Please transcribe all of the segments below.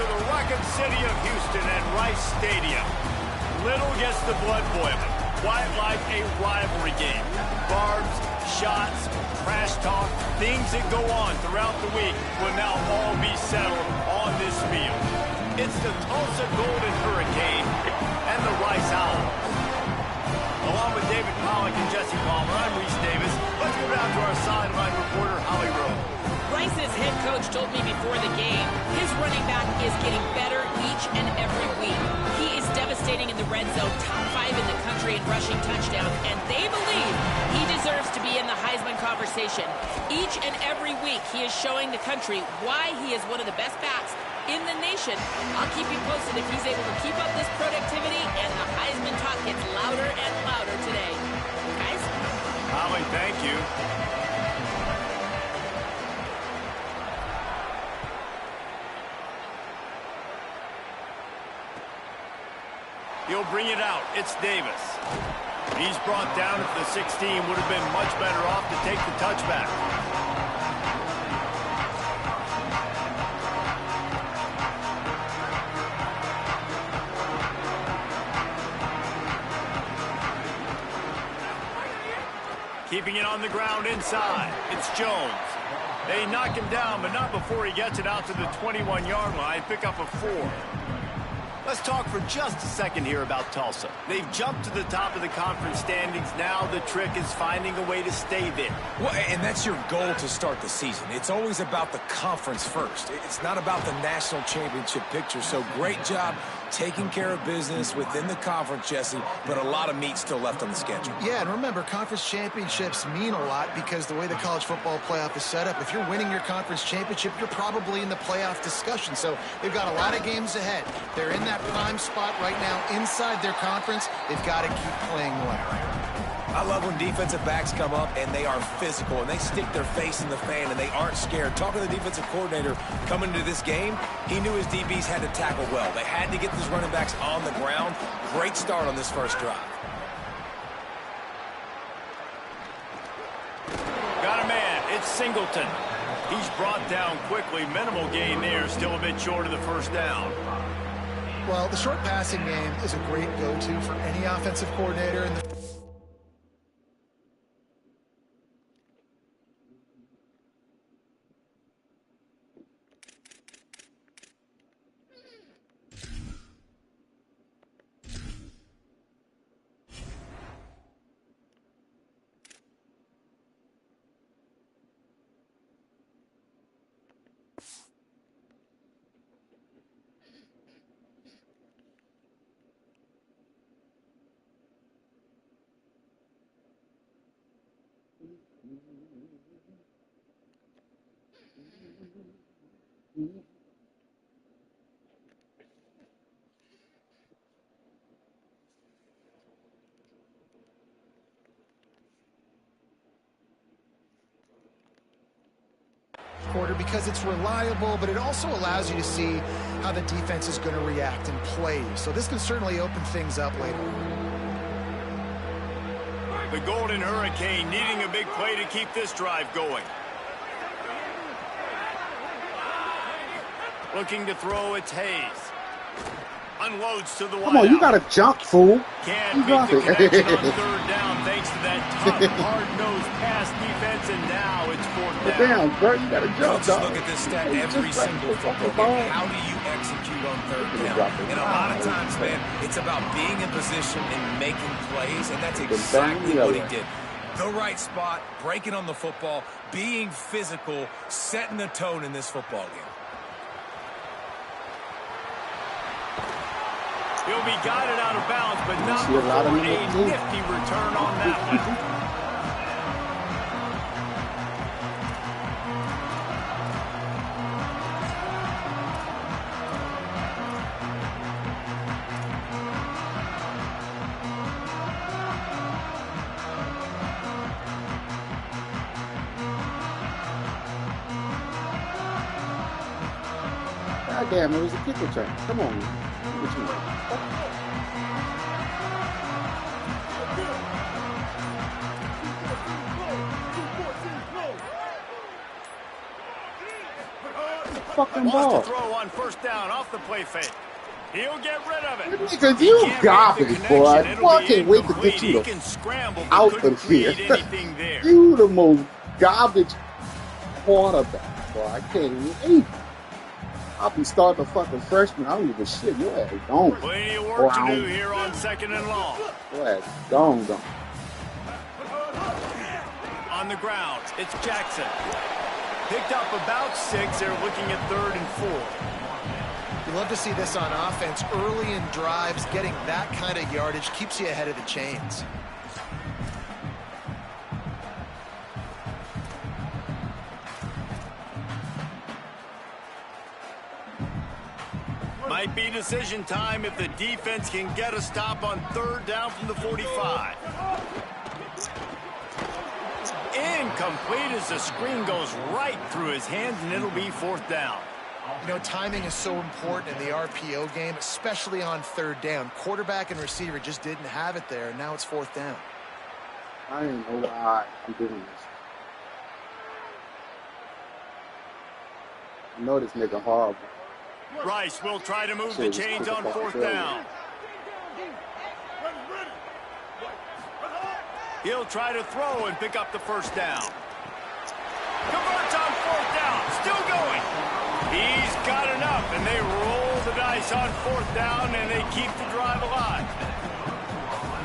to the Rocket City of Houston at Rice Stadium. Little gets the blood boiling. Quite like a rivalry game. Barbs, shots, trash talk, things that go on throughout the week will now all be settled on this field. It's the Tulsa Golden Hurricane and the Rice Owls. Along with David Pollack and Jesse Palmer, I'm Reese Davis. Let's go down to our sideline reporter, Holly Rowe. Rice's head coach told me before the game, his running back is getting better each and every week. He is devastating in the red zone, top 5 in the country in rushing touchdowns, and they believe he deserves to be in the Heisman conversation. Each and every week, he is showing the country why he is one of the best backs in the nation. I'll keep you posted if he's able to keep up this productivity, and the Heisman talk gets louder and louder today. Guys? Holly, thank you. He'll bring it out. It's Davis. He's brought down at the 16. Would have been much better off to take the touchback. Keeping it on the ground inside. It's Jones. They knock him down, but not before he gets it out to the 21-yard line. Pick up a 4. Let's talk for just a second here about Tulsa. They've jumped to the top of the conference standings. Now the trick is finding a way to stay there. Well, and that's your goal to start the season. It's always about the conference first. It's not about the national championship picture. So great job taking care of business within the conference, Jesse, but a lot of meat still left on the schedule. Yeah, and remember, conference championships mean a lot because the way the college football playoff is set up, if you're winning your conference championship, you're probably in the playoff discussion. So they've got a lot of games ahead. They're in that prime spot right now inside their conference. They've got to keep playing well. I love when defensive backs come up and they are physical and they stick their face in the fan and they aren't scared. Talking to the defensive coordinator coming into this game, he knew his DBs had to tackle well. They had to get these running backs on the ground. Great start on this first drive. Got a man. It's Singleton. He's brought down quickly. Minimal gain there. Still a bit short of the first down. Well, the short passing game is a great go-to for any offensive coordinator in the quarter because it's reliable, but it also allows you to see how the defense is going to react and play. So this can certainly open things up later. The Golden Hurricane needing a big play to keep this drive going. Looking to throw, it's Hayes. Unloads to the wide. Come on, you got to jump, fool. Can't make the connection on third down thanks to that tough, hard-nosed pass defense, and now it's fourth down. Down, Bert, you got to jump, dog. Look at this stat every single football game. How do you execute on third down? And a lot of times, man, it's about being in position and making plays, and that's exactly what he did. The right spot, breaking on the football, being physical, setting the tone in this football game. He'll be guided out of bounds, but not before a nifty return on that one. God damn, it was a kick return. Come on, man. What you want? fucking Wants ball. to throw on first down off the play fake. He'll get rid of it. Nigga, you garbage, boy. Boy, I can't wait to get you He can scramble, but out couldn't of here. create anything there. You the most garbage quarterback, boy. I can't wait. I'll be starting a fucking freshman. I don't give a shit. Your ass gone. Plenty of work to do here on 2nd and long. Your ass gone. On the ground, it's Jackson. Picked up about 6. They're looking at 3rd and 4. You love to see this on offense. Early in drives, getting that kind of yardage keeps you ahead of the chains. Might be decision time if the defense can get a stop on 3rd down from the 45. Incomplete as the screen goes right through his hands, and it'll be 4th down. You know, timing is so important in the RPO game, especially on 3rd down. Quarterback and receiver just didn't have it there, and now it's 4th down. I didn't know why I'm doing this. I know this nigga horrible. Rice will try to move the chains on 4th down. He'll try to throw and pick up the 1st down. Converts on 4th down. Still going. He's got enough, and they roll the dice on 4th down, and they keep the drive alive.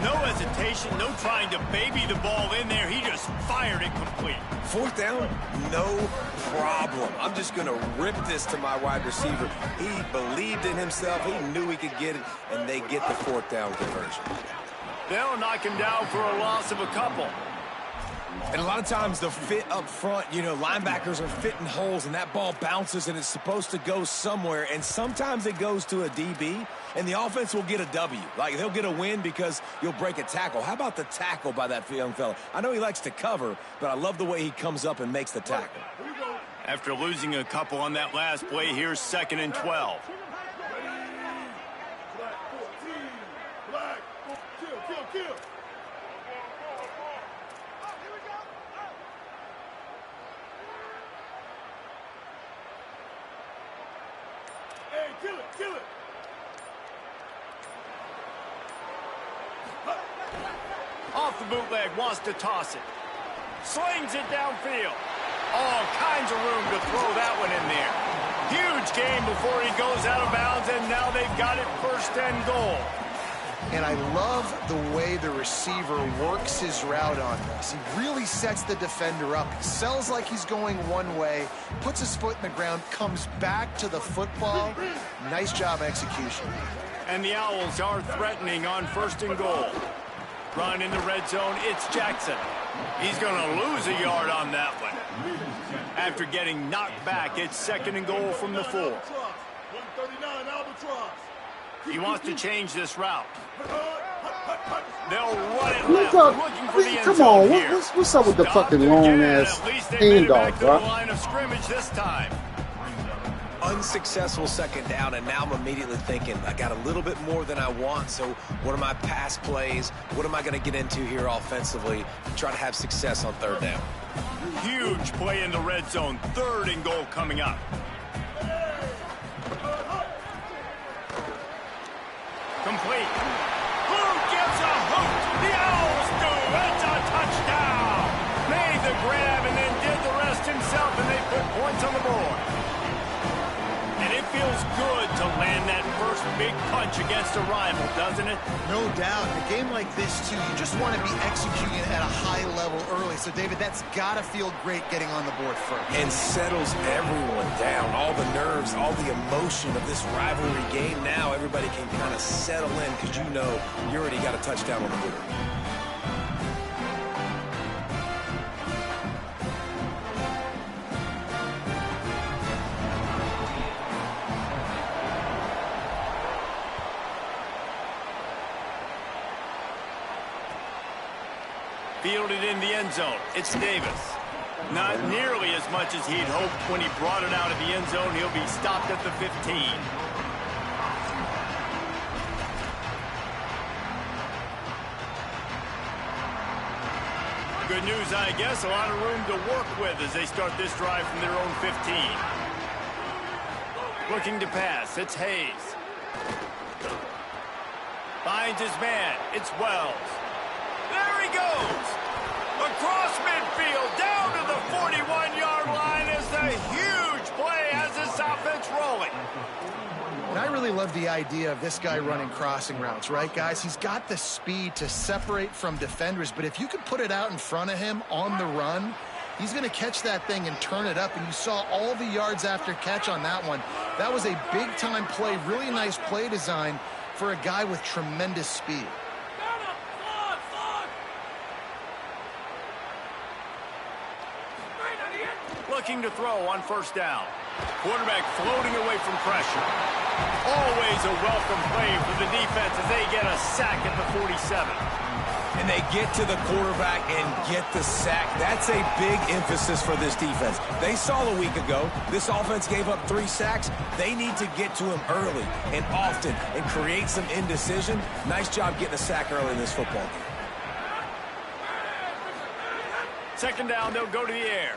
No hesitation, no trying to baby the ball in there. He just fired it complete. 4th down, no problem. I'm just going to rip this to my wide receiver. He believed in himself. He knew he could get it, and they get the 4th down conversion. They'll knock him down for a loss of a couple. And a lot of times the fit up front, you know, linebackers are fitting holes, and that ball bounces, and it's supposed to go somewhere, and sometimes it goes to a DB, and the offense will get a W. Like, they'll get a win because you'll break a tackle. How about the tackle by that young fella? I know he likes to cover, but I love the way he comes up and makes the tackle. After losing a couple on that last play, here's 2nd and 12. Kill it. Off the bootleg, wants to toss it. Slings it downfield. All kinds of room to throw that one in there. Huge gain before he goes out of bounds, and now they've got it 1st and goal. And I love the way the receiver works his route on this. He really sets the defender up. He sells like he's going one way, puts his foot in the ground, comes back to the football. Nice job execution. And the Owls are threatening on 1st and goal. Run in the red zone, it's Jackson. He's going to lose a yard on that one. After getting knocked back, it's 2nd and goal from the 4. 139 Albatross. He wants to change this route. They'll run it left, looking for the end Come zone on, here. what's up with the fucking long-ass handoff, bro? Line of scrimmage this time. Unsuccessful 2nd down, and now I'm immediately thinking, I got a little bit more than I want, so what are my pass plays? What am I going to get into here offensively to try to have success on 3rd down? Huge play in the red zone. 3rd and goal coming up. Complete. Who gives a hoot? The Owls do. It's a touchdown. Made the grab and then did the rest himself, and they put points on the board. And it feels good to land that first big punch against a rival, doesn't it? No doubt. In a game like this, too, you just want to be executing at a high level early. So, David, that's got to feel great getting on the board first. And settles everyone down. All the nerves, all the emotion of this rivalry game. Now everybody can kind of settle in because you know you already got a touchdown on the board. Fielded in the end zone. It's Davis. Not nearly as much as he'd hoped when he brought it out of the end zone. He'll be stopped at the 15. Good news, I guess. A lot of room to work with as they start this drive from their own 15. Looking to pass. It's Hayes. Finds his man. It's Wells. There he goes. Across midfield, down to the 41-yard line as the huge play has this offense rolling. And I really love the idea of this guy running crossing routes, right, guys? He's got the speed to separate from defenders, but if you could put it out in front of him on the run, he's going to catch that thing and turn it up, and you saw all the yards after catch on that one. That was a big-time play, really nice play design for a guy with tremendous speed. Looking to throw on first down. Quarterback floating away from pressure. Always a welcome play for the defense as they get a sack at the 47. And they get to the quarterback and get the sack. That's a big emphasis for this defense. They saw a week ago, this offense gave up 3 sacks. They need to get to him early and often and create some indecision. Nice job getting a sack early in this football game. Second down, they'll go to the air.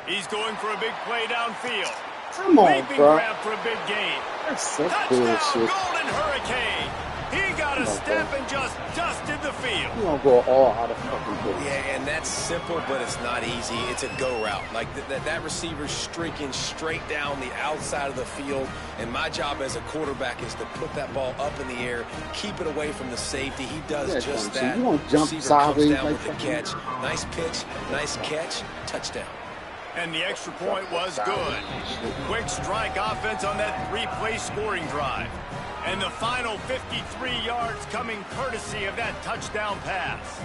He's going for a big play downfield. Come on, Leaping bro. grab for a big gain. That's so Touchdown, bullshit. Golden Hurricane. He got a step and just dusted the field. You don't go all out of fucking business. Yeah, and that's simple, but it's not easy. It's a go route. Like that receiver's streaking straight down the outside of the field, and my job as a quarterback is to put that ball up in the air, keep it away from the safety. He does just that. You don't jump Receiver sideways comes down like with the that. catch. Nice pitch, nice catch, touchdown. And the extra point was good. Quick strike offense on that 3-play scoring drive. And the final 53 yards coming courtesy of that touchdown pass.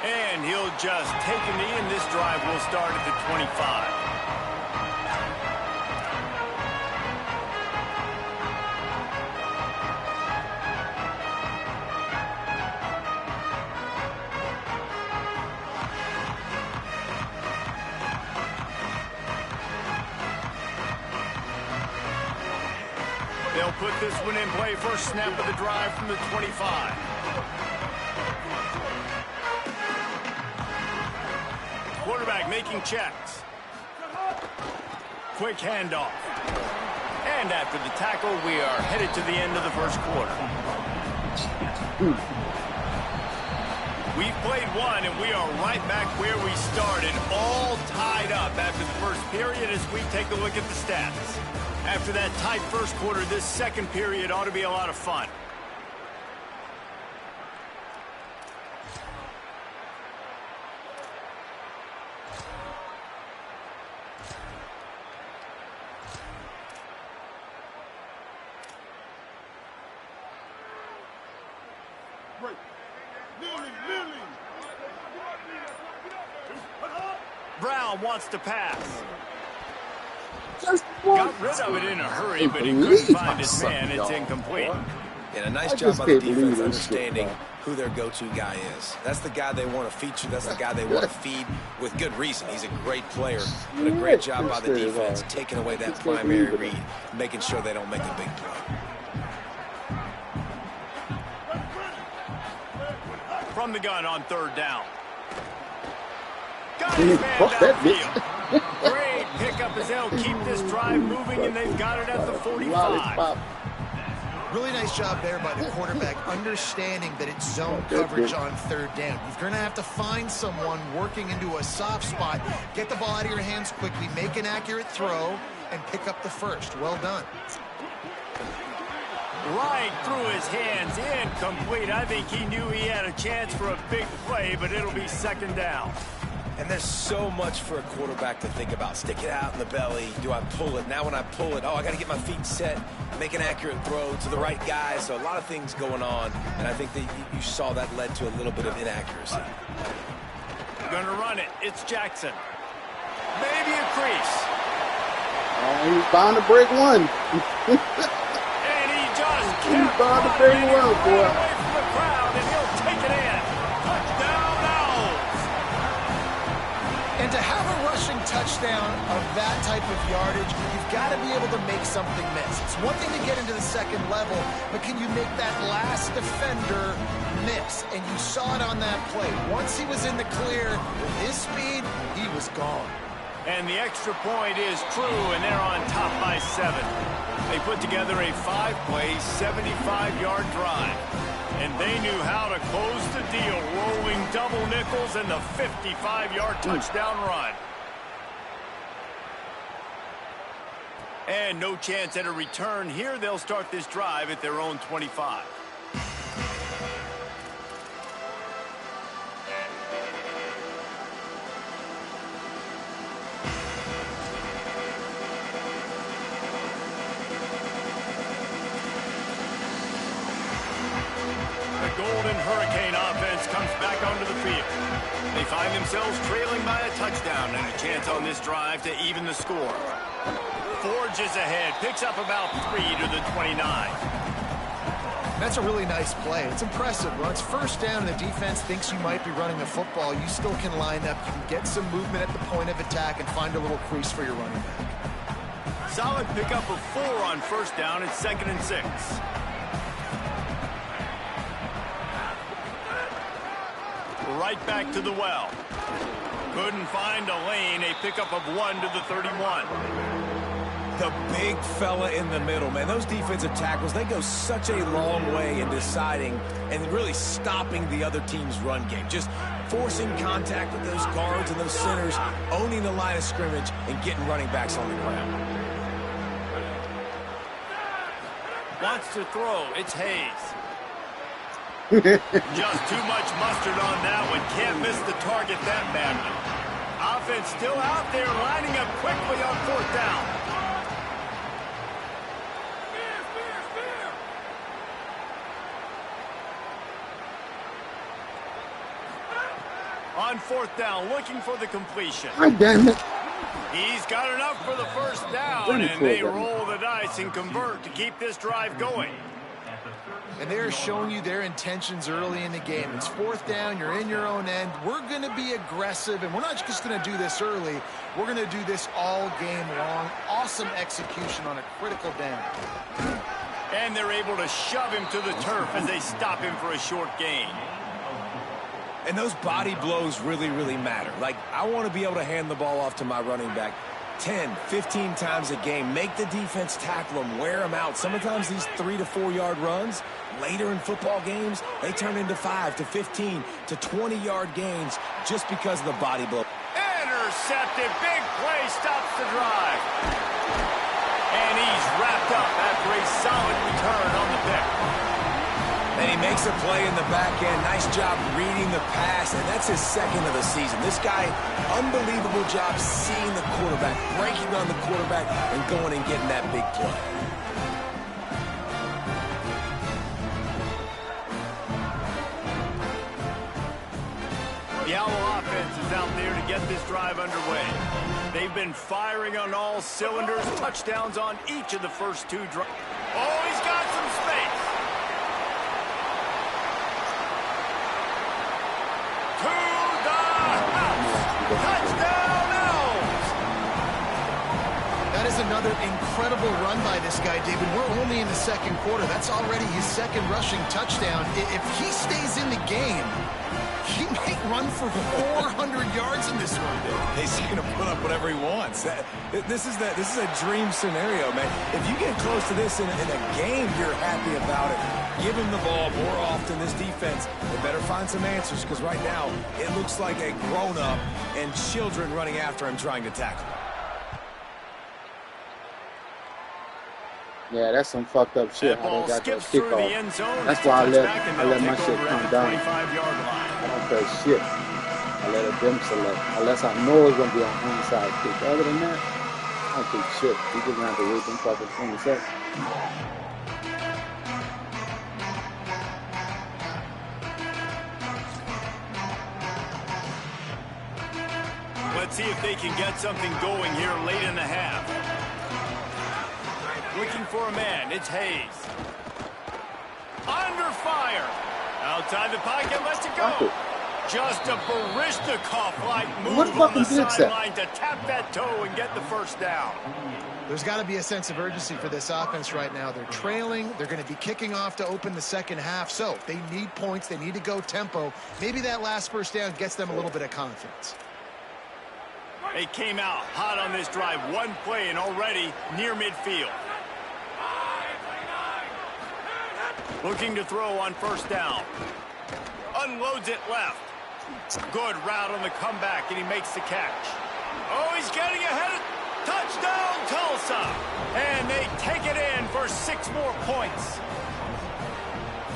And he'll just take a knee, and this drive will start at the 25. They'll put this one in play. First snap of the drive from the 25. Quarterback making checks. Quick handoff. And after the tackle, we are headed to the end of the first quarter. We've played one, and we are right back where we started, all tied up after the first period as we take a look at the stats. After that tight first quarter, this second period ought to be a lot of fun. Brown wants to pass. Got rid of it in a hurry, but he couldn't find his man. It's incomplete. And a nice job by the defense understanding who their go-to guy is. That's the guy they want to feature. That's the guy they want to feed with good reason. He's a great player, but a great job by the defense taking away that primary read, making sure they don't make a big play. From the gun on third down. Got his man downfield. Great pickup as they'll keep this drive moving, and they've got it at the 45. Really nice job there by the quarterback, understanding that it's zone coverage on third down. You're going to have to find someone working into a soft spot, get the ball out of your hands quickly, make an accurate throw, and pick up the first. Well done. Right through his hands, incomplete. I think he knew he had a chance for a big play, but it'll be second down. And there's so much for a quarterback to think about. Stick it out in the belly. Do I pull it? Now when I pull it, I got to get my feet set, make an accurate throw to the right guy. So a lot of things going on, and I think that you saw that led to a little bit of inaccuracy. Going to run it. It's Jackson. Maybe a crease. He's bound to break one. kept started to running. bring He him up, ran boy. away from the crowd, and he'll take it in. Touchdown, Owls. And to have a rushing touchdown of that type of yardage, you've got to be able to make something miss. It's one thing to get into the second level, but can you make that last defender miss? And you saw it on that play. Once he was in the clear, with his speed, he was gone. And the extra point is true, and they're on top by 7. They put together a 5-play, 75-yard drive. And they knew how to close the deal, rolling double nickels and the 55-yard touchdown run. And no chance at a return here. They'll start this drive at their own 25. Golden Hurricane offense comes back onto the field. They find themselves trailing by a touchdown and a chance on this drive to even the score. Forges ahead, picks up about 3 to the 29. That's a really nice play. It's impressive. When it's first down and the defense thinks you might be running the football, you still can line up. You can get some movement at the point of attack and find a little crease for your running back. Solid pickup of 4 on first down. It's 2nd and 6. Right back to the well. Couldn't find a lane. A pickup of 1 to the 31. The big fella in the middle, man. Those defensive tackles, they go such a long way in deciding and really stopping the other team's run game. Just forcing contact with those guards and those centers, owning the line of scrimmage, and getting running backs on the ground. Wants to throw. It's Hayes. Just too much mustard on that one. Can't miss the target that badly. Offense still out there, lining up quickly on 4th down. On 4th down, looking for the completion. God damn it. He's got enough for the first down, and they roll the dice and convert to keep this drive going. And they're showing you their intentions early in the game. It's 4th down, you're in your own end. We're going to be aggressive, and we're not just going to do this early. We're going to do this all game long. Awesome execution on a critical down. And they're able to shove him to the turf as they stop him for a short gain. And those body blows really, really matter. Like, I want to be able to hand the ball off to my running back 10, 15 times a game. Make the defense tackle them, wear them out. Sometimes these 3 to 4 yard runs, later in football games, they turn into 5 to 15 to 20-yard gains just because of the body blow. Intercepted. Big play stops the drive. And he's wrapped up after a solid return on the pick. And he makes a play in the back end. Nice job reading the pass, and that's his 2nd of the season. This guy, unbelievable job seeing the quarterback, breaking on the quarterback, and going and getting that big play. The Owl offense is out there to get this drive underway. They've been firing on all cylinders, touchdowns on each of the first 2 drives. Oh, he's got some space. To the house. Touchdown, Owls. That is another incredible run by this guy, David. We're only in the 2nd quarter. That's already his 2nd rushing touchdown. If he stays in the game, he may run for 400 yards in this one. He's going to put up whatever he wants. This is a dream scenario, man. If you get close to this in a game, you're happy about it. Give him the ball more often. This defense, they better find some answers, because right now it looks like a grown-up and children running after him trying to tackle him. Yeah, that's some fucked up shit. How they got that kickoff. That's why I let my shit come down. I don't play shit. I let them select. Unless I know it's gonna be an onside kick. Other than that, I don't think shit. We just gonna have to wait them fucking 20 seconds. Let's see if they can get something going here late in the half. Looking for a man. It's Hayes. under fire. Outside the pocket, lets it go. Just a Barishnikov-like move on the sideline to tap that toe and get the first down. There's got to be a sense of urgency for this offense right now. They're trailing. They're going to be kicking off to open the second half. So they need points. They need to go tempo. Maybe that last first down gets them a little bit of confidence. They came out hot on this drive. One play and already near midfield. Looking to throw on first down. Unloads it left. Good route on the comeback, and he makes the catch. Oh, he's getting ahead. Touchdown, Tulsa. And they take it in for 6 more points.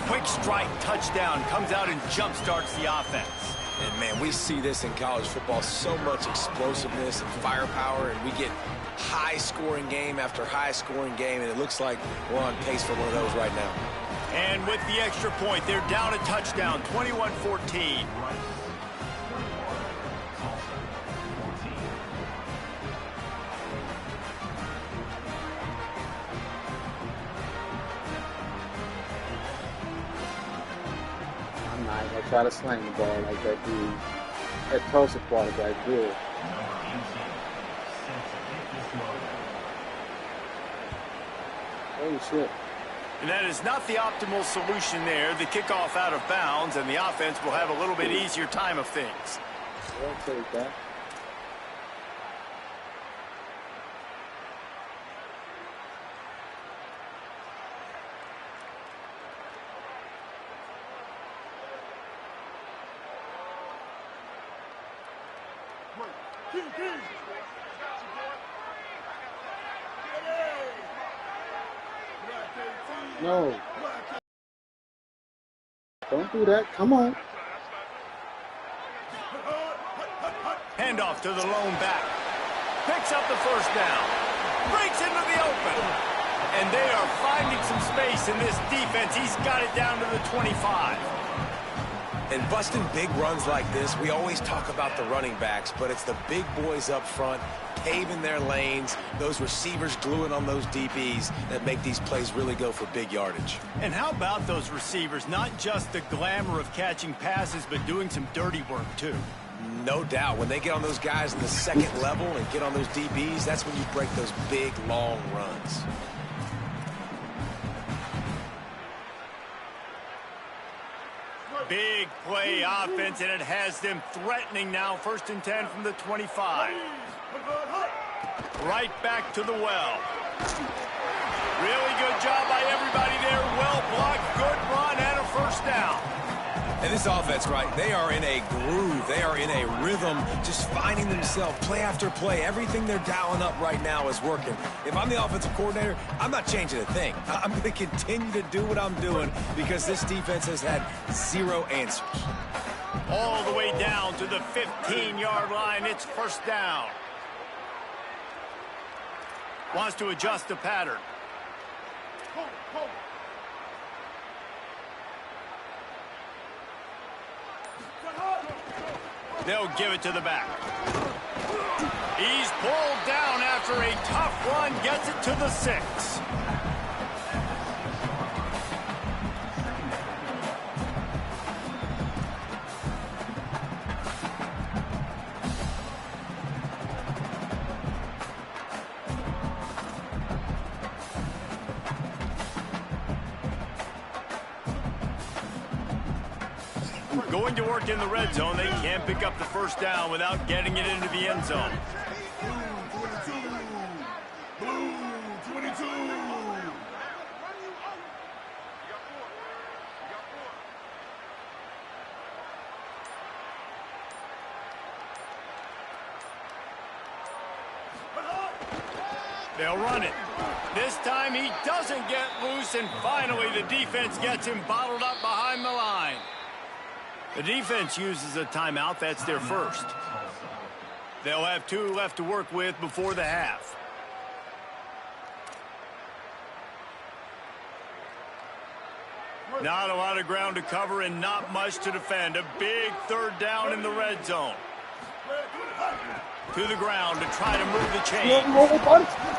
Quick strike touchdown comes out and jump-starts the offense. And, man, we see this in college football, so much explosiveness and firepower, and we get high-scoring game after high-scoring game, and it looks like we're on pace for one of those right now. And with the extra point, they're down a touchdown, 21-14. I'm not going to try to slang the ball like that dude. That Tulsa quarterback good. Holy shit. And that is not the optimal solution there. The kickoff out of bounds, and the offense will have a little bit easier time of things. I'll take that. No. Don't do that. Come on. Handoff to the lone back. Picks up the first down. Breaks into the open. And they are finding some space in this defense. He's got it down to the 25. And busting big runs like this, we always talk about the running backs, but it's the big boys up front, paving their lanes, those receivers gluing on those DBs that make these plays really go for big yardage. And how about those receivers? Not just the glamour of catching passes, but doing some dirty work, too. No doubt. When they get on those guys in the second level and get on those DBs, that's when you break those big, long runs. Big play offense, and it has them threatening now. 1st and 10 from the 25. Right back to the well. Really good job by everybody there. Well blocked, good run, and a first down. And this offense, right, they are in a groove. They are in a rhythm, just finding themselves play after play. Everything they're dialing up right now is working. If I'm the offensive coordinator, I'm not changing a thing. I'm going to continue to do what I'm doing because this defense has had 0 answers. All the way down to the 15-yard line. It's first down. Wants to adjust the pattern. They'll give it to the back. He's pulled down after a tough run, gets it to the 6. Going to work in the red zone. They can't pick up the first down without getting it into the end zone. Blue 22. They'll run it. This time he doesn't get loose, and finally the defense gets him bottled up behind the line. The defense uses a timeout. That's their first. They'll have 2 left to work with before the half. Not a lot of ground to cover and not much to defend. A big 3rd down in the red zone. To the ground to try to move the chain.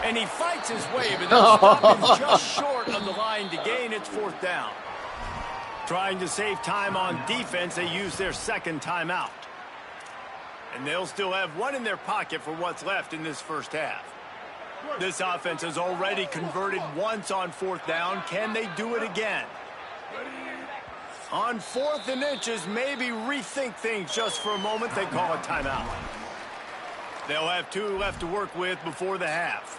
And he fights his way, but they'll stop him just short of the line to gain its 4th down. Trying to save time on defense, they use their second timeout. And they'll still have one in their pocket for what's left in this first half. This offense has already converted once on 4th down. Can they do it again? On 4th and inches, maybe rethink things just for a moment. They call a timeout. They'll have 2 left to work with before the half.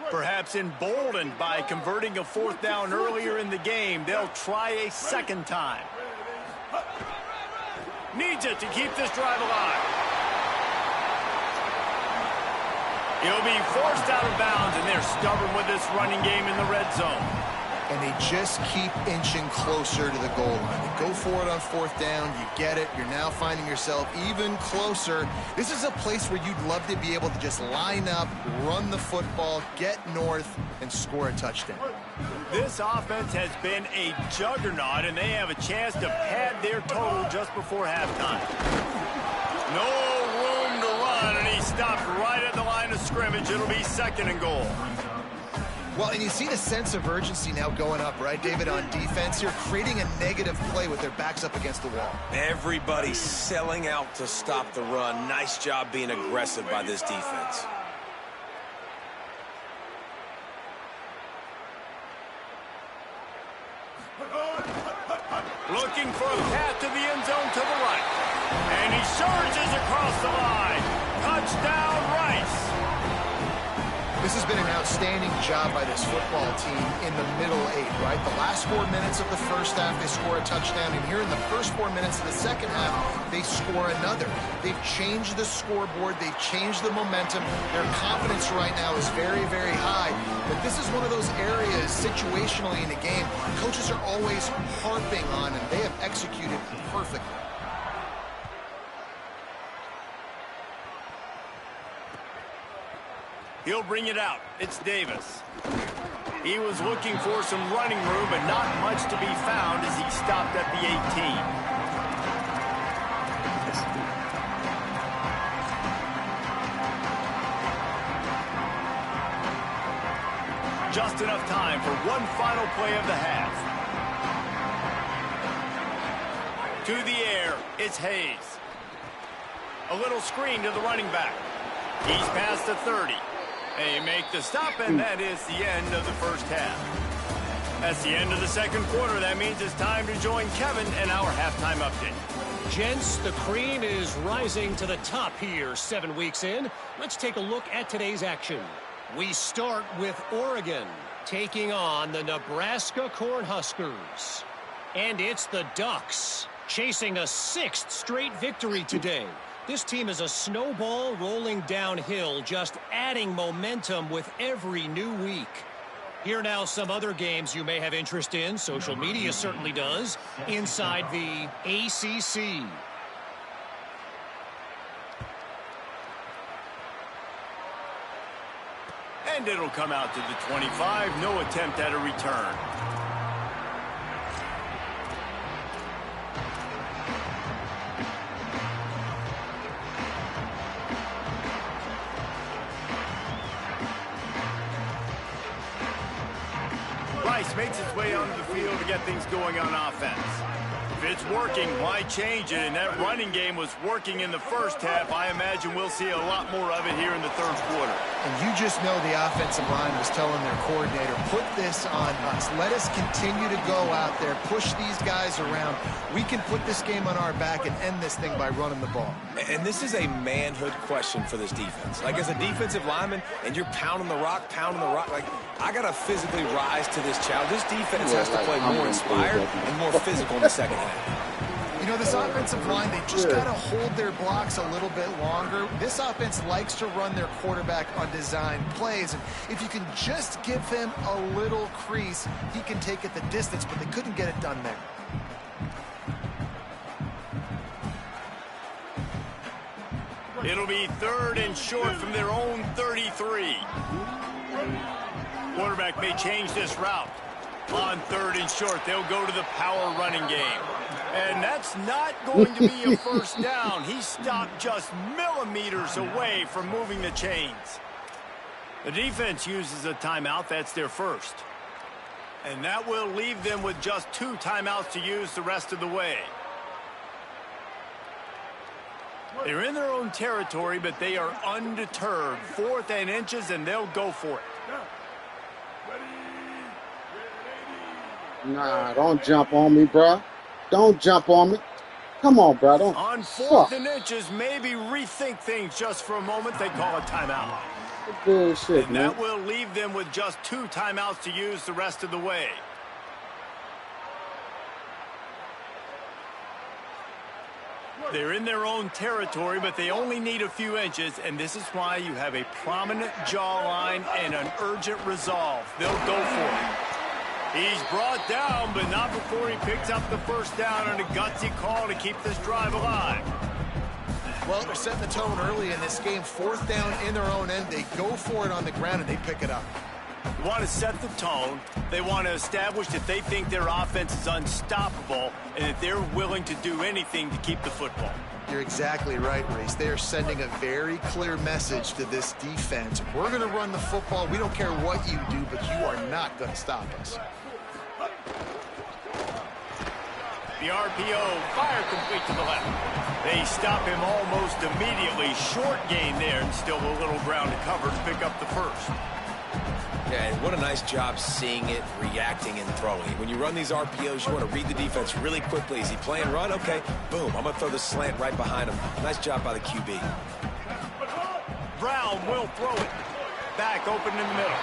Perhaps emboldened by converting a 4th down earlier in the game, they'll try a second time. Needs it to keep this drive alive. He'll be forced out of bounds, and they're stubborn with this running game in the red zone. And they just keep inching closer to the goal line. They go for it on 4th down. You get it. You're now finding yourself even closer. This is a place where you'd love to be able to just line up, run the football, get north, and score a touchdown. This offense has been a juggernaut, and they have a chance to pad their total just before halftime. No room to run, and he stopped right at the line of scrimmage. It'll be 2nd and goal. Well, and you see the sense of urgency now going up, right, David, on defense here, creating a negative play with their backs up against the wall. Everybody's selling out to stop the run. Nice job being aggressive by this defense. Looking for a path to the end zone to the right. And he surges across the line. Touchdown, Rice. This has been an outstanding job by this football team in the middle 8, right? The last 4 minutes of the first half, they score a touchdown. And here in the first 4 minutes of the second half, they score another. They've changed the scoreboard. They've changed the momentum. Their confidence right now is very, very high. But this is one of those areas situationally in the game coaches are always harping on, and they have executed perfectly. He'll bring it out. It's Davis. He was looking for some running room, but not much to be found as he stopped at the 18. Just enough time for one final play of the half. To the air, it's Hayes. A little screen to the running back. He's past the 30. They make the stop, and that is the end of the first half. That's the end of the second quarter. That means it's time to join Kevin and our halftime update. Gents, the cream is rising to the top here 7 weeks in. Let's take a look at today's action. We start with Oregon taking on the Nebraska Cornhuskers. And it's the Ducks chasing a 6th straight victory today. This team is a snowball rolling downhill, just adding momentum with every new week. Here are now some other games you may have interest in. Social media certainly does. Inside the ACC. And it'll come out to the 25. No attempt at a return. Rice makes its way onto the field to get things going on offense. If it's working, why change it? And that running game was working in the first half. I imagine we'll see a lot more of it here in the third quarter. And you just know the offensive line was telling their coordinator, put this on us. Let us continue to go out there, push these guys around. We can put this game on our back and end this thing by running the ball. And this is a manhood question for this defense. Like, as a defensive lineman, and you're pounding the rock, like, I got to physically rise to this challenge. This defense has to play more inspired and more physical in the second half. You know, this offensive line, they just got to hold their blocks a little bit longer. This offense likes to run their quarterback on design plays. And if you can just give him a little crease, he can take it the distance, but they couldn't get it done there. It'll be 3rd and short from their own 33. Quarterback may change this route. On 3rd and short, they'll go to the power running game. And that's not going to be a first down. He stopped just millimeters away from moving the chains. The defense uses a timeout. That's their first. And that will leave them with just 2 timeouts to use the rest of the way. They're in their own territory, but they are undeterred. 4th and inches, and they'll go for it. Nah, don't jump on me, bro. Don't jump on me. Come on, bro. Don't. On 4th and inches, maybe rethink things just for a moment. They call a timeout. Bullshit, and man. that will leave them with just 2 timeouts to use the rest of the way. They're in their own territory, but they only need a few inches, and this is why you have a prominent jawline and an urgent resolve. They'll go for it. He's brought down, but not before he picks up the first down on a gutsy call to keep this drive alive. Well, they're setting the tone early in this game. 4th down in their own end. They go for it on the ground, and they pick it up. They want to set the tone. They want to establish that they think their offense is unstoppable and that they're willing to do anything to keep the football. You're exactly right, Reese. They are sending a very clear message to this defense. We're going to run the football. We don't care what you do, but you are not going to stop us. The RPO, fire complete to the left. They stop him almost immediately. Short gain there, and still a little ground to cover to pick up the first. Yeah, and what a nice job seeing it, reacting, and throwing. When you run these RPOs, you want to read the defense really quickly. Is he playing run? Okay, boom. I'm going to throw the slant right behind him. Nice job by the QB. Brown will throw it. Back open in the middle.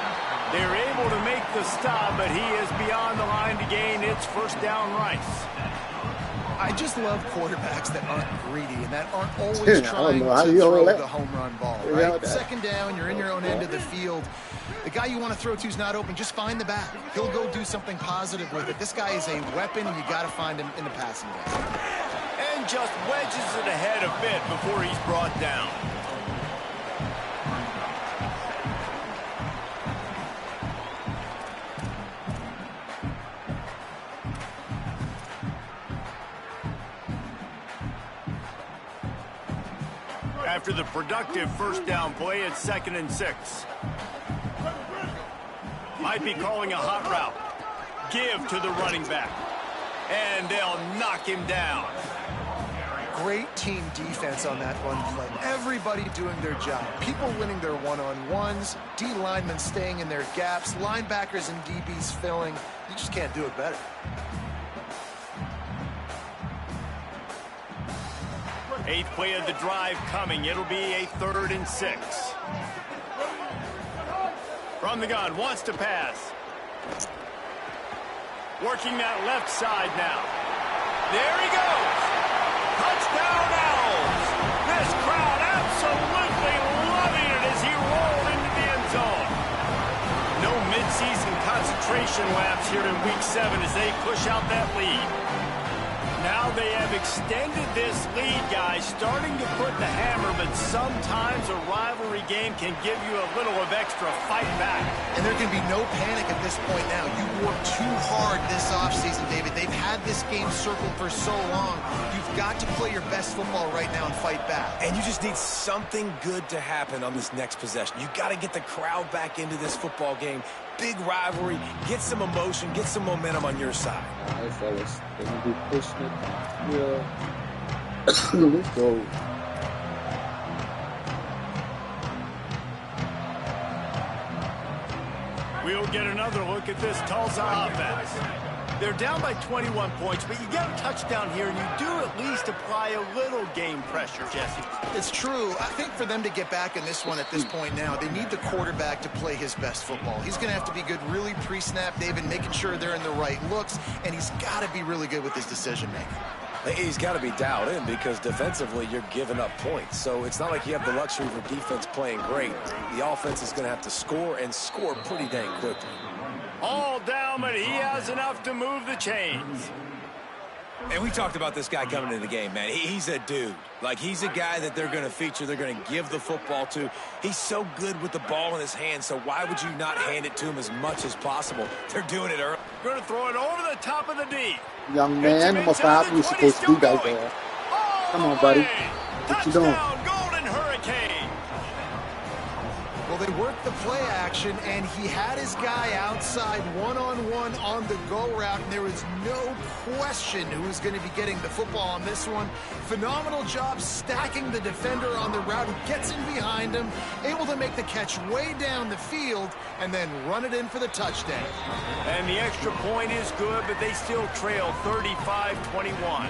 They're able to make the stop, but he is beyond the line to gain. It's first down Rice. I just love quarterbacks that aren't greedy and that aren't always trying to throw the home run ball, right? 2nd down, you're in your own end of the field. The guy you want to throw to is not open. Just find the back. He'll go do something positive with it. This guy is a weapon, and you got to find him in the passing game. And just wedges it ahead a bit before he's brought down. After the productive first down play, it's 2nd and 6. Might be calling a hot route. Give to the running back. And they'll knock him down. Great team defense on that run play. Everybody doing their job. People winning their one-on-ones. D linemen staying in their gaps. Linebackers and DBs filling. You just can't do it better. Eighth play of the drive coming. It'll be a 3rd and 6. From the gun, wants to pass. Working that left side now. There he goes. Touchdown Owls. This crowd absolutely loving it as he rolled into the end zone. No midseason concentration lapse here in Week 7 as they push out that lead. Now they have extended this lead, guys, starting to put the hammer, but sometimes a rivalry game can give you a little of extra fight back. And there can be no panic at this point now. You worked too hard this offseason, David. They've had this game circled for so long. You've got to play your best football right now and fight back. And you just need something good to happen on this next possession. You got to get the crowd back into this football game. Big rivalry, get some emotion, get some momentum on your side. All right, fellas, they're going to be pushing it. Yeah. Let's go. We'll get another look at this Tulsa offense. They're down by 21 points, but you get a touchdown here, and you do at least apply a little game pressure, Jesse. It's true. I think for them to get back in this one at this point now, they need the quarterback to play his best football. He's going to have to be good really pre-snap, David, making sure they're in the right looks, and he's got to be really good with his decision-making. He's got to be dialed in because defensively you're giving up points. So it's not like you have the luxury for defense playing great. The offense is going to have to score and score pretty dang quickly. All down, but he has enough to move the chains. And we talked about this guy coming into the game, man. He's a dude. Like, he's a guy that they're going to feature, they're going to give the football to. He's so good with the ball in his hand, so why would you not hand it to him as much as possible? They're doing it early. Going to throw it over the top of the D. Young man, number 5, you're supposed to do that there. Come on, buddy. What you doing? Golden Hurricane. Well, they worked the play action, and he had his guy outside one-on-one on the go route, and there was no question who was going to be getting the football on this one. Phenomenal job stacking the defender on the route, who gets in behind him, able to make the catch way down the field, and then run it in for the touchdown. And the extra point is good, but they still trail 35-21.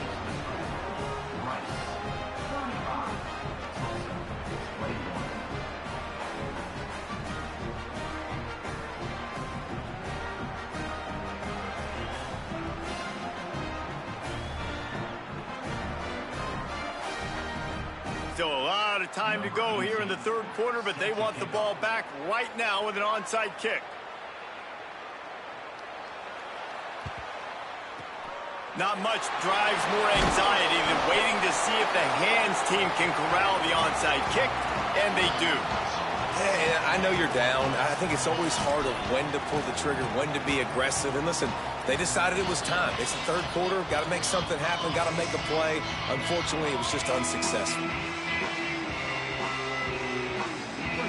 Still a lot of time to go here in the third quarter, but they want the ball back right now with an onside kick. Not much drives more anxiety than waiting to see if the hands team can corral the onside kick, and they do. Hey, I know you're down. I think it's always hard of when to pull the trigger, when to be aggressive. And listen, they decided it was time. It's the third quarter. Got to make something happen. Got to make a play. Unfortunately, it was just unsuccessful.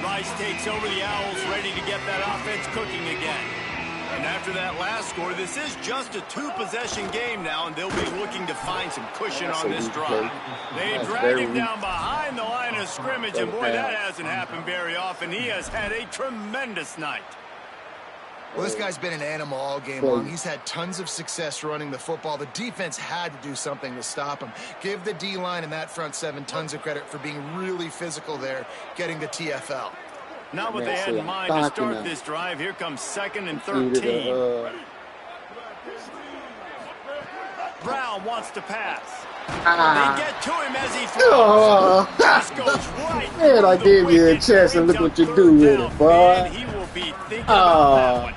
Rice takes over the Owls, ready to get that offense cooking again. And after that last score, this is just a two-possession game now, and they'll be looking to find some cushion on this drive. They drag him down behind the line of scrimmage, and boy, that hasn't happened very often. He has had a tremendous night. Well, this guy's been an animal all game long. He's had tons of success running the football. The defense had to do something to stop him. Give the D-line and that front seven tons of credit for being really physical there, getting the TFL. Not what they had in mind to start this drive. Here comes 2nd and 13. Brown wants to pass. They get to him as he throws. This goes right. Man, I gave you a chance, and look what you do with it, boy. He will be thinking about that one.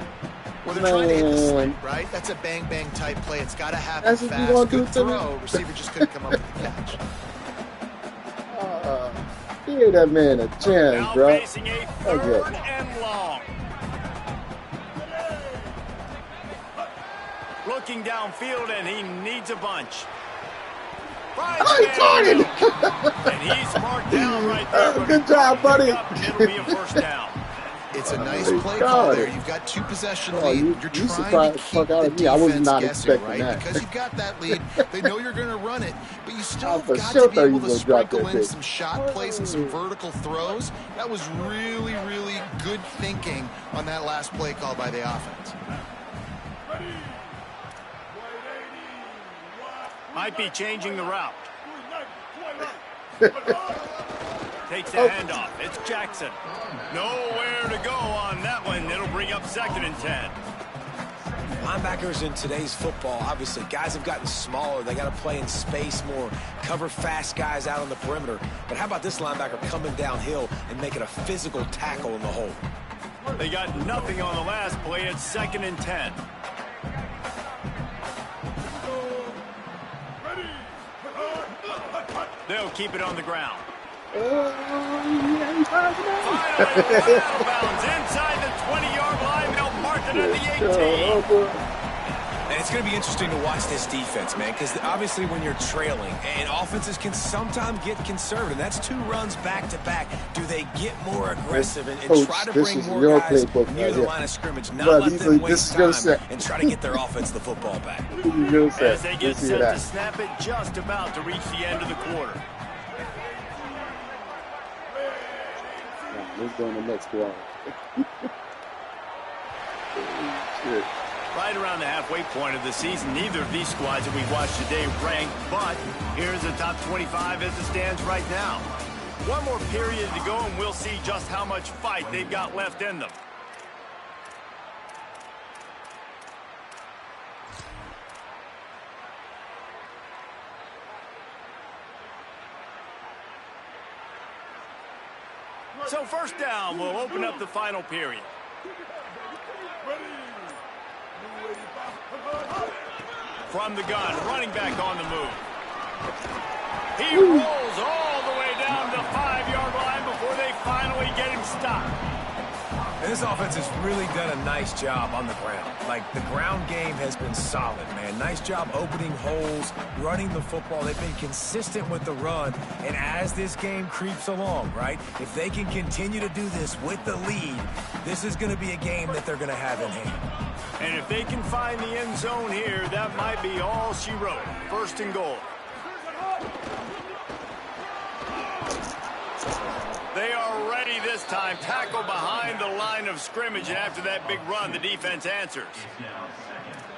Well, they're trying to hit the slant, right? That's a bang-bang type play. It's got to happen fast. Good throw. Receiver just couldn't come up with the catch. Give that man a chance, bro. Facing a 3rd and long. Looking downfield, and he needs a bunch. And he's marked down right there. Good job, buddy. It'll be a first down. It's a nice play call there. You've got two-possession lead. You're trying to keep the defense guessing, right? Because you've got that lead. They know you're going to run it, but you still have got to be able to sprinkle in some shot plays and some vertical throws. That was really, really good thinking on that last play call by the offense. Might be changing the route. Takes the handoff. It's Jackson. Nowhere to go on that one. It'll bring up 2nd and 10. Linebackers in today's football, obviously, guys have gotten smaller. They got to play in space more, cover fast guys out on the perimeter. But how about this linebacker coming downhill and making a physical tackle in the hole? They got nothing on the last play. It's 2nd and 10. They'll keep it on the ground. Finally, out of bounds inside the 20-yard line. They'll mark it at the 18. And it's going to be interesting to watch this defense, man, because obviously when you're trailing, and offenses can sometimes get conservative. That's 2 runs back-to-back. Do they get more aggressive and try to bring more guys near the line of scrimmage, not let them waste time and try to get their offense the football back? As they get set to snap it, just about to reach the end of the quarter. Let's go in the next quarter. Right around the halfway point of the season, neither of these squads that we've watched today rank, but here's the top 25 as it stands right now. One more period to go, and we'll see just how much fight they've got left in them. So first down, we'll open up the final period. From the gun, running back on the move. He rolls all the way down the 5-yard line before they finally get him stopped. And this offense has really done a nice job on the ground. Like, the ground game has been solid, man. Nice job opening holes, running the football. They've been consistent with the run. And as this game creeps along, right, if they can continue to do this with the lead, this is going to be a game that they're going to have in hand. And if they can find the end zone here, that might be all she wrote. First and goal. They are ready this time. Tackle behind the line of scrimmage, and after that big run, the defense answers.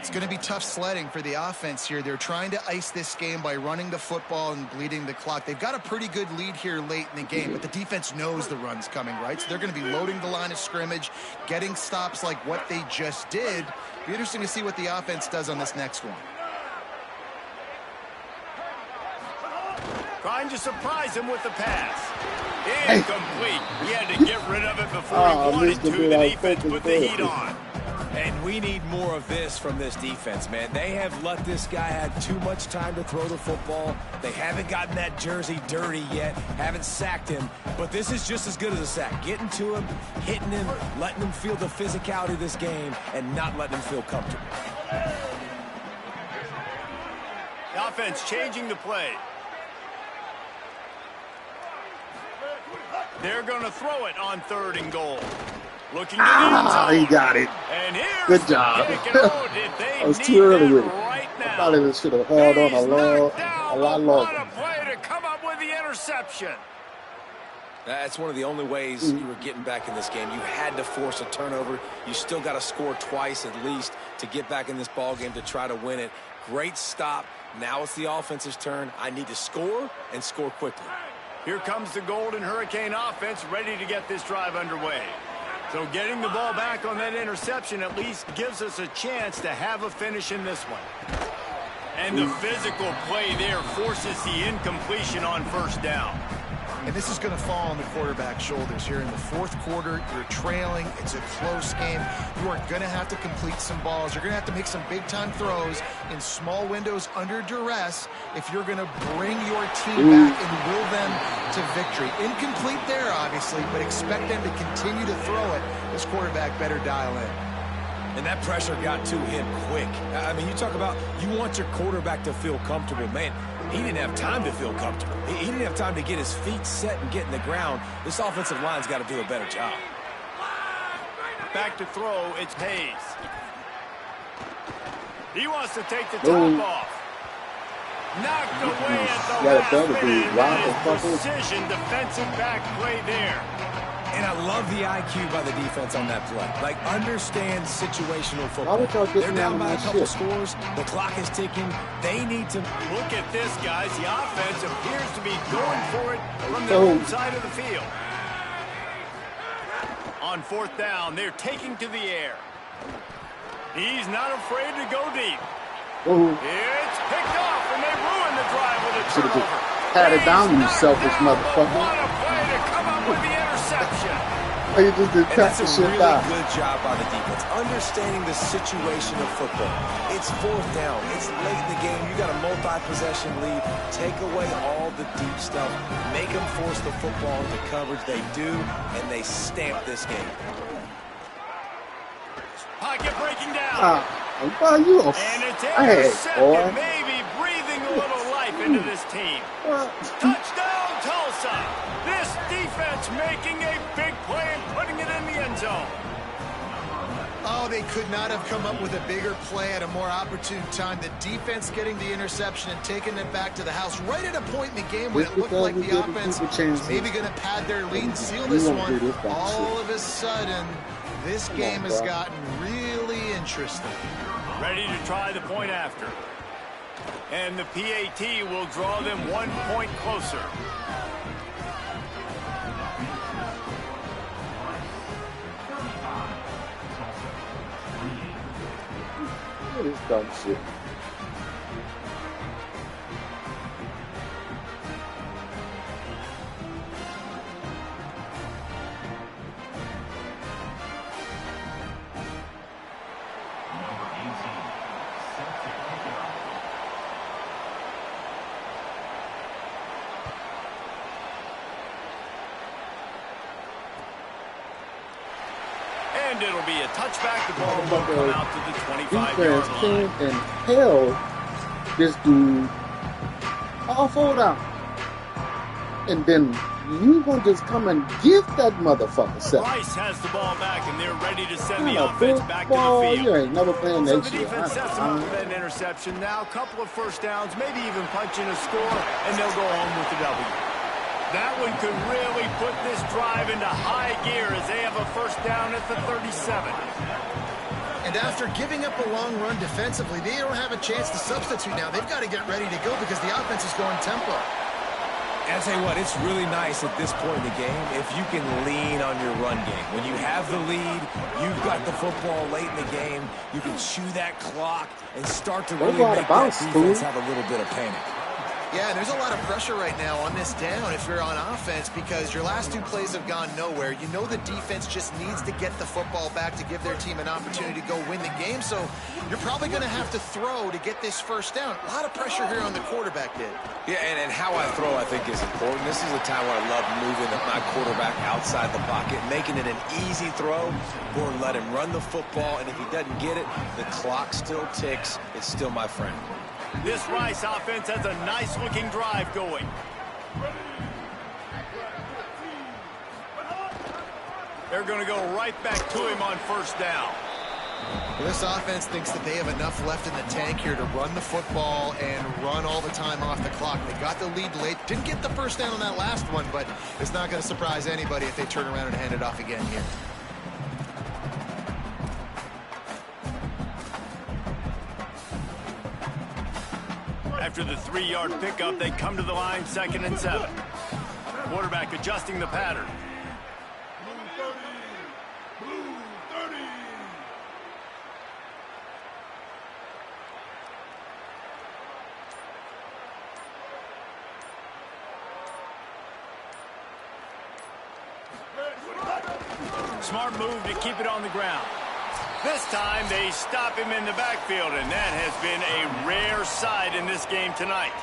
It's going to be tough sledding for the offense here. They're trying to ice this game by running the football and bleeding the clock. They've got a pretty good lead here late in the game, but the defense knows the run's coming, right? So they're going to be loading the line of scrimmage, getting stops like what they just did. Be interesting to see what the offense does on this next one. Trying to surprise him with the pass. Incomplete. He had to get rid of it before he wanted to. The defense put the heat on. And we need more of this from this defense, man. They have let this guy have too much time to throw the football. They haven't gotten that jersey dirty yet, haven't sacked him. But this is just as good as a sack. Getting to him, hitting him, letting him feel the physicality of this game, and not letting him feel comfortable. The offense changing the play. They're going to throw it on 3rd and goal. Looking to the end zone. He got it. And here's good job. That was too early with it. Right I thought it should have held on a lot longer. What a play to come up with the interception. That's one of the only ways you were getting back in this game. You had to force a turnover. You still got to score twice at least to get back in this ball game to try to win it. Great stop. Now it's the offense's turn. I need to score and score quickly. Here comes the Golden Hurricane offense ready to get this drive underway. So getting the ball back on that interception at least gives us a chance to have a finish in this one. And the physical play there forces the incompletion on 1st down. And this is going to fall on the quarterback's shoulders here in the 4th quarter. You're trailing. It's a close game. You are going to have to complete some balls. You're going to have to make some big-time throws in small windows under duress if you're going to bring your team back and will them to victory. Incomplete there, obviously, but expect them to continue to throw it. This quarterback better dial in. And that pressure got to him quick. I mean, you talk about you want your quarterback to feel comfortable. Man, he didn't have time to feel comfortable. He didn't have time to get his feet set and get in the ground. This offensive line's got to do a better job. Back to throw, it's Hayes. He wants to take the top off. Knocked away at the last minute. Precision defensive back play there. And I love the IQ by the defense on that play. Like, understand situational football. They're down by a couple scores. The clock is ticking. They need to... Look at this, guys. The offense appears to be going for it from the home side of the field. On 4th down, they're taking to the air. He's not afraid to go deep. It's picked off, and they ruin the drive with a turnover. Pat it down, you selfish motherfucker. What a play to come up with the interception. You just did that's a really good job by the defense. Understanding the situation of football. It's 4th down. It's late in the game. You got a multi-possession lead. Take away all the deep stuff. Make them force the football into coverage. They do, and they stamp this game. Pocket breaking down. You and it's intercepted, maybe breathing a little life into this team. Touchdown, Tulsa. This defense making a big play and putting it in the end zone. Oh, they could not have come up with a bigger play at a more opportune time. The defense getting the interception and taking it back to the house right at a point in the game when it looked like the offense was maybe going to pad their lead and seal this one. All of a sudden, this game has gotten really interesting. Ready to try the point after. And the PAT will draw them 1 point closer. What is dumb shit? And it'll be a touchback. The ball will come out to the 25-yard line. Came and held this dude all 4 down. And then you gonna just come and give that motherfucker 7. Rice has the ball back, and they're ready to send the offense back to the field. You ain't never playing that shit. So the defense sets them up with an interception. Now a couple of first downs, maybe even punching a score, and they'll go home with the W. That one could really put this drive into high gear as they have a first down at the 37. And after giving up a long run defensively, they don't have a chance to substitute now. They've got to get ready to go because the offense is going tempo. And I tell you what, it's really nice at this point in the game if you can lean on your run game. When you have the lead, you've got the football late in the game, you can chew that clock and start to really make that defense have a little bit of panic. Yeah, there's a lot of pressure right now on this down if you're on offense because your last 2 plays have gone nowhere. You know the defense just needs to get the football back to give their team an opportunity to go win the game, so you're probably going to have to throw to get this first down. A lot of pressure here on the quarterback, Dave. Yeah, and how I throw, I think, is important. This is a time where I love moving my quarterback outside the pocket, making it an easy throw, or let him run the football, and if he doesn't get it, the clock still ticks. It's still my friend. This Rice offense has a nice-looking drive going. They're going to go right back to him on first down. Well, this offense thinks that they have enough left in the tank here to run the football and run all the time off the clock. They got the lead late. Didn't get the first down on that last one, but it's not going to surprise anybody if they turn around and hand it off again here. After the 3-yard pickup, they come to the line, 2nd and 7. Quarterback adjusting the pattern. Blue 30. Smart move to keep it on the ground. This time they stop him in the backfield, and that has been a rare sight in this game tonight.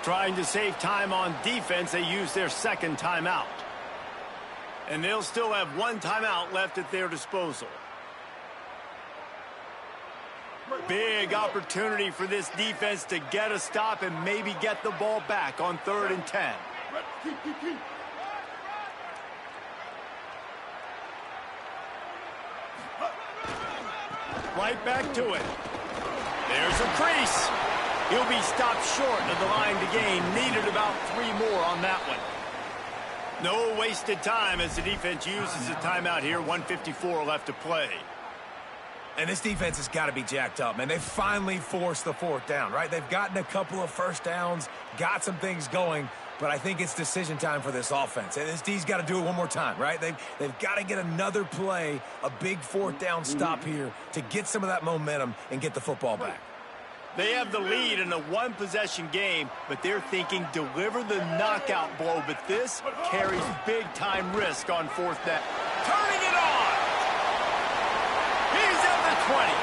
Trying to save time on defense, they use their 2nd timeout. And they'll still have 1 timeout left at their disposal. Big opportunity for this defense to get a stop and maybe get the ball back on 3rd and 10. Right back to it. There's a crease. He'll be stopped short of the line to gain. Needed about 3 more on that one. No wasted time as the defense uses a timeout here. 1:54 left to play. And this defense has got to be jacked up, man. They finally forced the 4th down, right? They've gotten a couple of first downs, got some things going, but I think it's decision time for this offense. And this D's got to do it one more time, right? They've got to get another play, a big 4th down stop here to get some of that momentum and get the football back. They have the lead in a 1-possession game, but they're thinking deliver the knockout blow. But this carries big-time risk on 4th down. Turning it on! He's at the 20.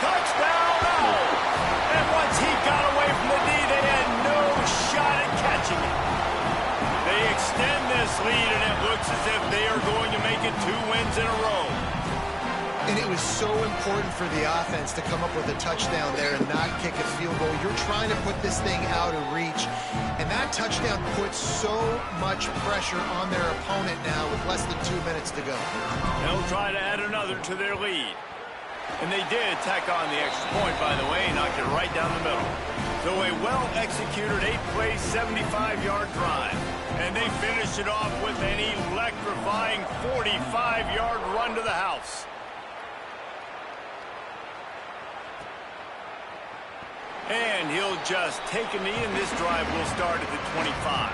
Touchdown now! And once he got away from the knee, they had no shot at catching it. They extend this lead, and it looks as if they are going to make it 2 wins in a row. And it was so important for the offense to come up with a touchdown there and not kick a field goal. You're trying to put this thing out of reach. And that touchdown puts so much pressure on their opponent now with less than 2 minutes to go. They'll try to add another to their lead. And they did tack on the extra point, by the way, knocked it right down the middle. So a well-executed 8-play, 75-yard drive. And they finish it off with an electrifying 45-yard run to the house. And he'll just take a knee, and this drive will start at the 25.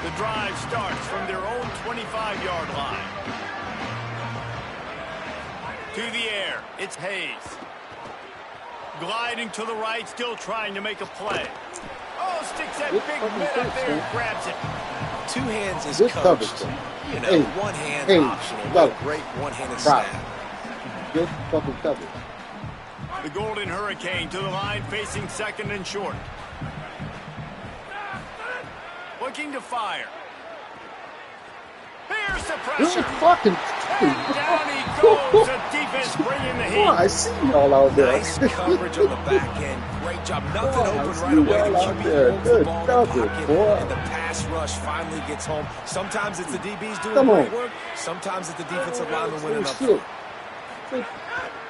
The drive starts from their own 25-yard line. To the air, it's Hayes. Gliding to the right, still trying to make a play. Oh, sticks that big mid up there and grabs it. 2 hands is coached. You know, 1 hand optional. What a great one-handed snap. Good fucking coverage. The Golden Hurricane to the line, facing 2nd and short. looking to fire. Here's the pressure. Fucking and down he goes. The defense bringing the heat. I see y'all out there. Nice coverage on the back end. Great job. Nothing open right away. The QB holds the Good ball in the coverage, pocket, boy. and the pass rush finally gets home. Sometimes it's the DBs doing great work. Sometimes it's the defensive lineman winning up front.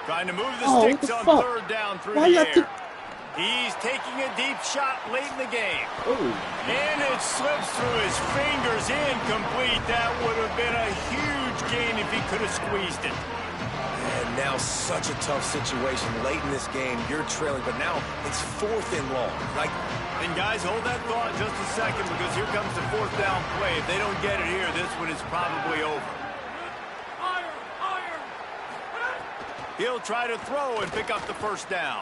Trying to move the sticks on third down through the air. He's taking a deep shot late in the game. And it slips through his fingers, incomplete. That would have been a huge gain if he could have squeezed it. And now such a tough situation late in this game. You're trailing, but now it's 4th and long. And guys, hold that thought just a second, because here comes the 4th down play. If they don't get it here, this one is probably over. He'll try to throw and pick up the first down.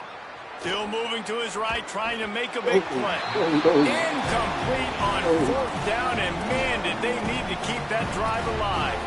Still moving to his right, trying to make a big play. Incomplete on 4th down, and man, did they need to keep that drive alive.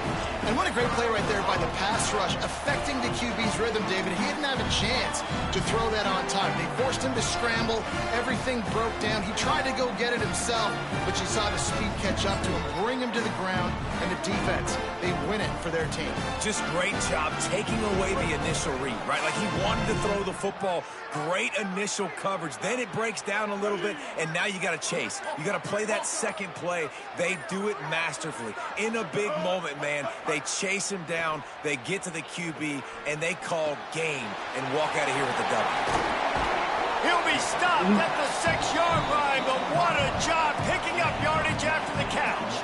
And what a great play right there by the pass rush, affecting the QB's rhythm, David. He didn't have a chance to throw that on time. They forced him to scramble. Everything broke down. He tried to go get it himself, but you saw the speed catch up to him, bring him to the ground, and the defense, they win it for their team. Just great job taking away the initial read, right? Like he wanted to throw the football. Great initial coverage. Then it breaks down a little bit, and now you got to chase. You got to play that second play. They do it masterfully. In a big moment, man, they chase him down, they get to the QB, and they call game and walk out of here with the W. He'll be stopped at the 6-yard line, but what a job picking up yardage after the catch.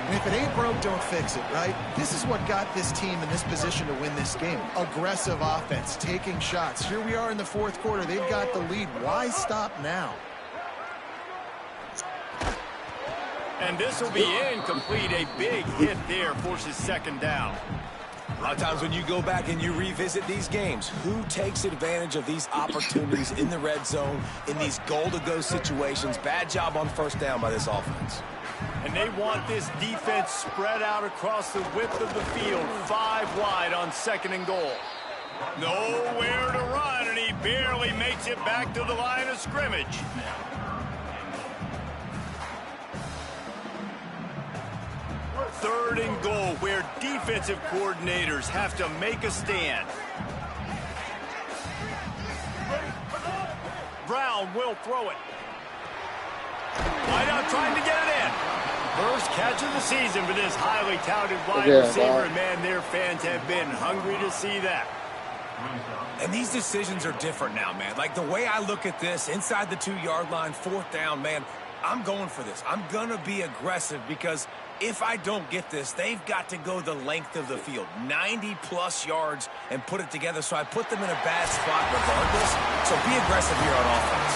And if it ain't broke, don't fix it, right? This is what got this team in this position to win this game. Aggressive offense, taking shots. Here we are in the 4th quarter. They've got the lead. Why stop now? And this will be incomplete. A big hit there forces 2nd down. A lot of times when you go back and you revisit these games, who takes advantage of these opportunities in the red zone, in these goal-to-go situations? Bad job on 1st down by this offense. And they want this defense spread out across the width of the field, 5 wide on 2nd and goal. Nowhere to run, and he barely makes it back to the line of scrimmage. Third and goal, where defensive coordinators have to make a stand. Brown will throw it. Wide out trying to get it in. First catch of the season for this highly touted wide receiver. And man, their fans have been hungry to see that. And these decisions are different now, man. Like the way I look at this, inside the 2-yard line, 4th down, man, I'm going for this. I'm going to be aggressive because if I don't get this, they've got to go the length of the field, 90-plus yards, and put it together. So I put them in a bad spot regardless. So be aggressive here on offense.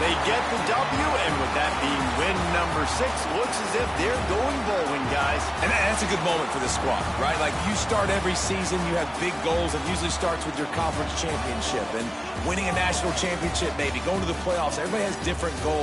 They get the W, and with that being win number 6, looks as if they're going bowling, guys. And that's a good moment for the squad, right? Like you start every season, you have big goals. It usually starts with your conference championship and winning a national championship, maybe going to the playoffs. Everybody has different goals.